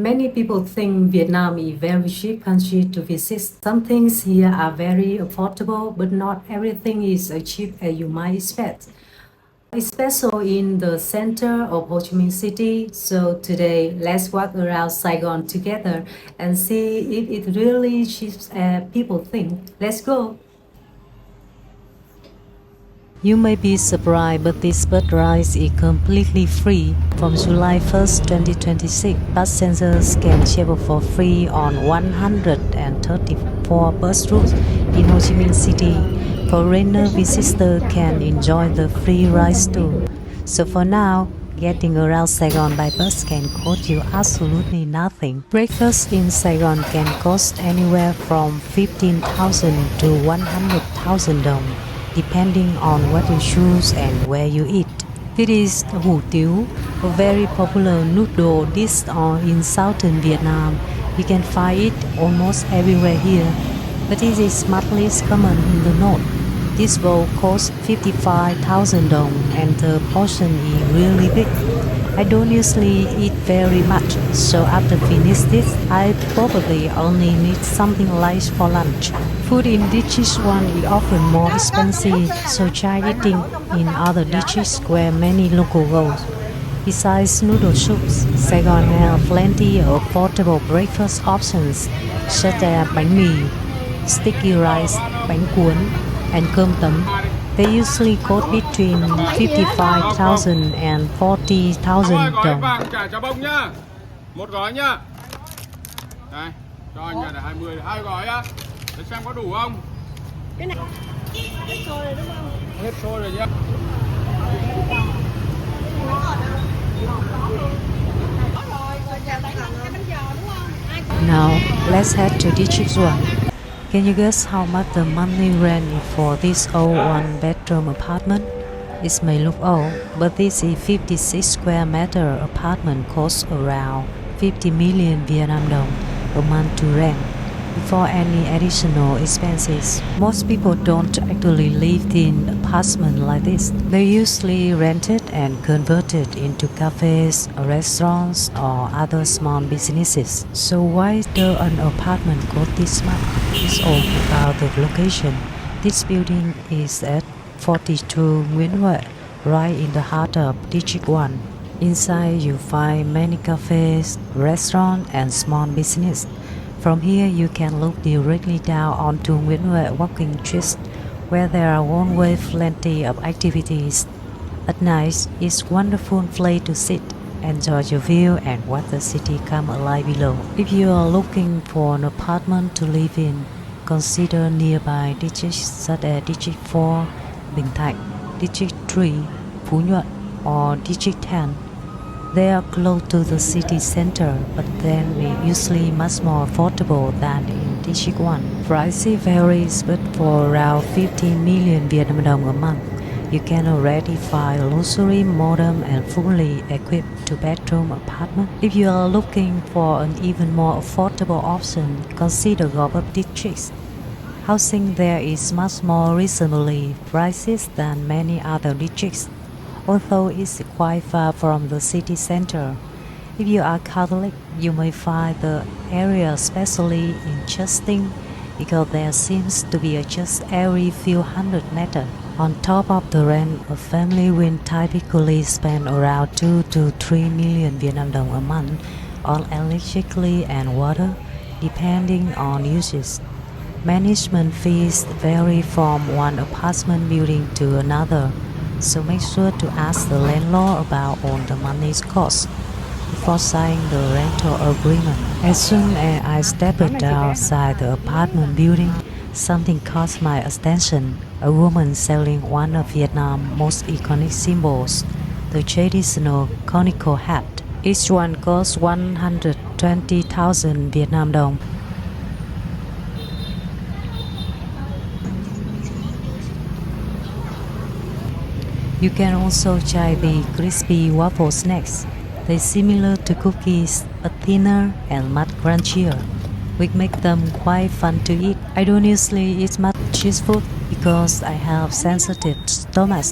Many people think Vietnam is a very cheap country to visit. Some things here are very affordable, but not everything is as cheap as you might expect, especially in the center of Ho Chi Minh City. So today, let's walk around Saigon together and see if it really cheap as people think. Let's go. You may be surprised, but this bus ride is completely free. From July 1st, 2026, passengers can travel for free on 134 bus routes in Ho Chi Minh City. Foreigner visitors can enjoy the free rides too. So for now, getting around Saigon by bus can cost you absolutely nothing. Breakfast in Saigon can cost anywhere from 15,000 to 100,000 dong, depending on what you choose and where you eat. This is hủ tiếu, a very popular noodle dish in southern Vietnam. You can find it almost everywhere here, but it is much less common in the north. This bowl costs 55,000 dong and the portion is really big. I don't usually eat very much, so after finish this, I probably only need something light for lunch. Food in dishes one is often more expensive, so try eating in other dishes where many local go. Besides noodle soups, Saigon has plenty of affordable breakfast options such as bánh mì, sticky rice, bánh cuốn, and cơm tấm. They usually cost between 55,000 and 40,000 đồng. Chả cháo bông nhá. Một gói nhá. Đây, cho anh nhà là 20, 2 gói á. Để xem có đủ không? Cái này hết xôi rồi đúng không? Hết xôi rồi nhá. Now, let's head to District 1. Can you guess how much the monthly rent is for this old one-bedroom apartment? It may look old, but this is 56 square meter apartment costs around 50 million Vietnam dong a month to rent, before any additional expenses. Most people don't actually live in apartments like this. They usually rent it and convert it into cafes, restaurants, or other small businesses. So why does an apartment cost this much? It's all about the location. This building is at 42 Nguyen, right in the heart of District 1. Inside you find many cafes, restaurants, and small business. From here you can look directly down onto Nguyen walking street, where there are always plenty of activities. At night, it's a wonderful place to sit, enjoy your view, and watch the city come alive below. If you are looking for an apartment to live in, consider nearby districts such as District 4, Bình Thạnh, District 3, Phú Nhuận, or District 10. They are close to the city center, but then usually much more affordable than in District 1. Prices varies, but for around 15 million Vietnam dong a month, you can already find a luxury, modern, and fully equipped two-bedroom apartment. If you are looking for an even more affordable option, consider Gò Vấp districts. Housing there is much more reasonably priced than many other districts, although it's quite far from the city center. If you are Catholic, you may find the area especially interesting because there seems to be just every few hundred meters. On top of the rent, a family will typically spend around 2 to 3 million Vietnam dong a month on electricity and water, depending on usage. Management fees vary from one apartment building to another, so make sure to ask the landlord about all the money's cost before signing the rental agreement. As soon as I stepped outside the apartment building, something caught my attention. A woman selling one of Vietnam's most iconic symbols, the traditional conical hat. Each one costs 120,000 Vietnam dong. You can also try the crispy waffle snacks. They're similar to cookies, but thinner and much crunchier, which make them quite fun to eat. I don't usually eat much cheese food because I have sensitive stomach.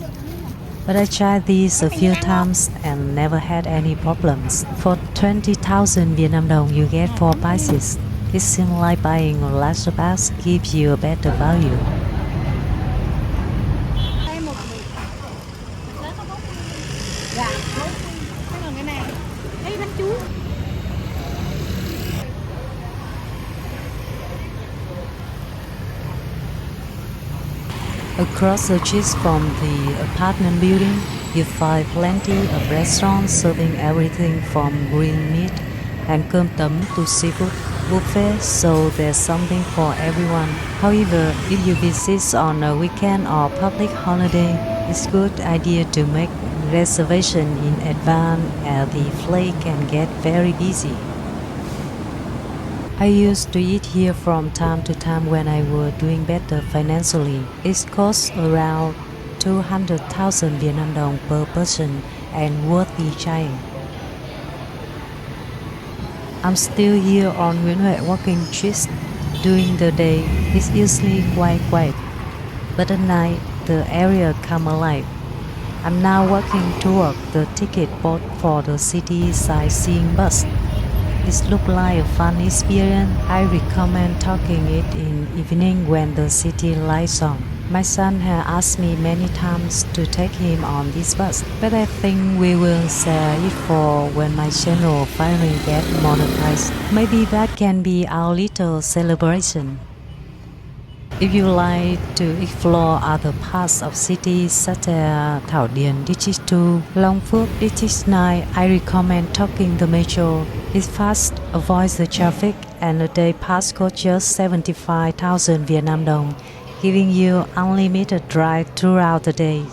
But I tried these a few times and never had any problems. For 20,000 Vietnam dong, you get 4 pieces. It seems like buying a larger box gives you a better value. Đây một dạ cái là cái này ấy bánh chuối. Across the street from the apartment building, you find plenty of restaurants serving everything from green meat and cơm tấm to seafood buffet, so there's something for everyone. However, if you visit on a weekend or public holiday, it's a good idea to make reservation in advance as the flight can get very busy. I used to eat here from time to time when I was doing better financially. It costs around 200,000 Vietnam dong per person and worthy trying. I'm still here on Nguyen walking streets. During the day, it's usually quite quiet, but at night, the area come alive. I'm now walking toward the ticket booth for the city sightseeing bus. It looks like a fun experience. I recommend taking it in evening when the city lights on. My son has asked me many times to take him on this bus, but I think we will save it for when my channel finally gets monetized. Maybe that can be our little celebration. If you like to explore other parts of cities such as Thảo Điền District 2, Long Phuoc District 9, I recommend taking the metro. It's fast, avoids the traffic, and a day pass costs just 75,000 Vietnam dong, giving you unlimited drive throughout the day.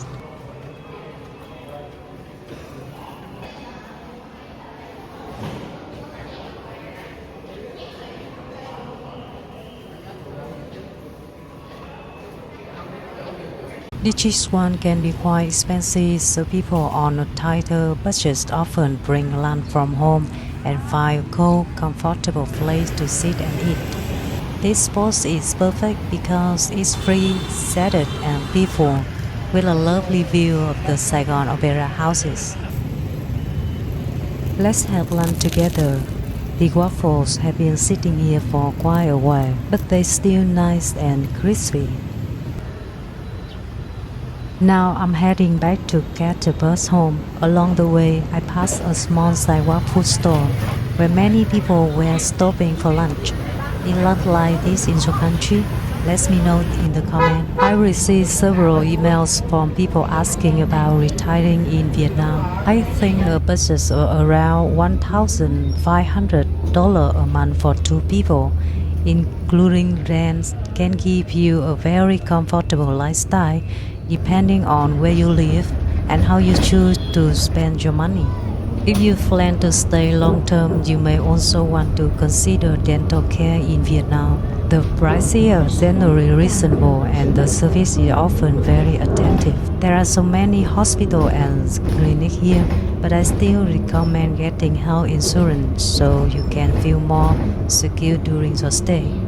District 1 can be quite expensive, so people on a tighter budget often bring lunch from home and find a cool, comfortable place to sit and eat. This spot is perfect because it's free, shaded and peaceful, with a lovely view of the Saigon Opera houses. Let's have lunch together. The waffles have been sitting here for quite a while, but they're still nice and crispy. Now I'm heading back to get the bus home. Along the way, I passed a small sidewalk food store where many people were stopping for lunch. It looked like this in your country? Let me know in the comment. I received several emails from people asking about retiring in Vietnam. I think a budget of around $1,500 a month for 2 people, including rent, can give you a very comfortable lifestyle depending on where you live and how you choose to spend your money. If you plan to stay long term, you may also want to consider dental care in Vietnam. The prices are generally reasonable and the service is often very attentive. There are so many hospitals and clinics here, but I still recommend getting health insurance so you can feel more secure during your stay.